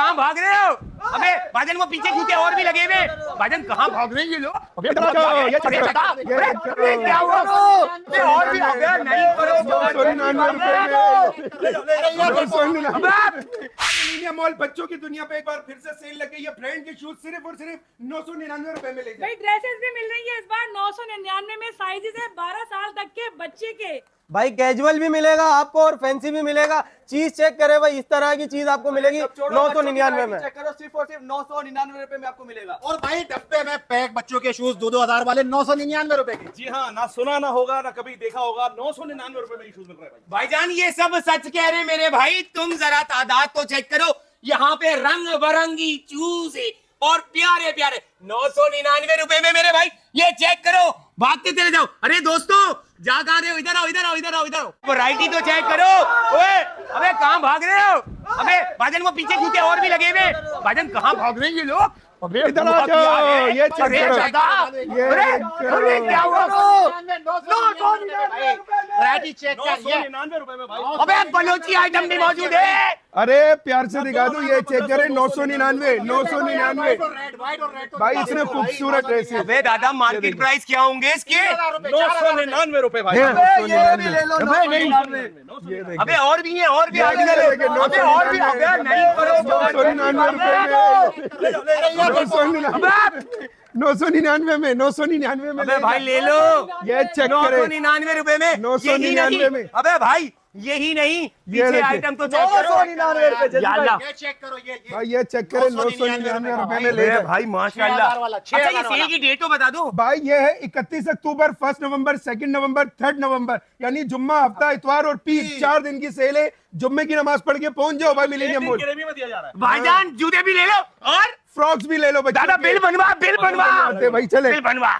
कहाँ भाग रहे हो? अबे भाजन वो पीछे जूते और भी लगे हुए। भाजन कहाँ भाग रहे हैं ये लोग? अबे क्या हुआ? और भी हो गया नहीं करो। मॉल बच्चों की दुनिया पे एक बार फिर से सेल लग गई है। ब्रांड के शूज सिर्फ और सिर्फ 999 रुपए में लेंगे। भाई ड्रेसेस भी मिल रही है इस बार 999 में। साइजेस है 12 साल तक के बच्चे के। भाई कैजुअल भी मिलेगा आपको और फैंसी भी मिलेगा। चीज चेक करे भाई, इस तरह की चीज आपको मिलेगी 999 में। चेक करो, सिर्फ और सिर्फ 999 रुपए में आपको मिलेगा। और भाई डब्बे में पैक बच्चों के शूज 2-2 हजार वाले 999 रुपए के। जी हाँ, ना सुना ना होगा ना कभी देखा होगा, 999 रुपए में ये शूज मिल रहा है भाई। भाईजान ये सब सच कह रहे मेरे भाई। तुम जरा तादाद तो चेक करो। यहाँ पे रंग बिरंगी चूज और प्यारे प्यारे 999 रुपए में मेरे भाई। ये चेक करो, भागते चले जाओ। अरे दोस्तों जा कहाँ रहे हो? इधर आओ, इधर आओ, इधर आओ, इधर आओ। वैरायटी तो चेक करो। ओए अबे कहाँ भाग रहे हो? अबे भाजन वो पीछे जूते और भी लगे हुए। भाजन कहाँ भाग रहे हैं ये लोग? अबे इधर आ जाओ, ये चेक करो। अरे क्या हुआ? वैरायटी चेक कर। 999 रुपए में भाई। अबे बलोची आइटम भी मौजूद है। अरे प्यार से दिखा दूं, ये चेक करें 999 999 भाई इतने खूबसूरत ड्रेस है। अबे दादा मार्केट प्राइस क्या होंगे इसके? 999 रुपए भाई। ये भी ले लो। अबे और भी है, और भी आगे ये अबे और भी हो गया नहीं करो। 999 में 999 में अबे भाई ले लो। ये चेक करें 999 रुपए में। 999 में। अबे भाई यही नहीं, पीछे देखिए। आइटम तो चेक करो। 999 रुपए। याल्ला ये चेक करो। भाई ये चेक करें 999 रुपए में ले अबे भाई माशाल्लाह। वाला, अच्छा ये सेल की डेट तो बता दो। भाई ये है 31 अक्टूबर, 1 नवंबर, 2 नवंबर, 3 नवंबर, यानी जुम्मा, हफ्ता, इतवार और पीर 4 दिन की सेल है। जुम्मे की नमाज पढ़ के पहुंच जाओ भाई मिलेनियम मॉल। गिरेवी में दिया जा रहा है। भाईजान जूते भी ले लो और फ्रॉक्स भी ले लो बच्चों दादा के। बिल बनवा, बिल बनवा। भाई चले। बिल बनवा।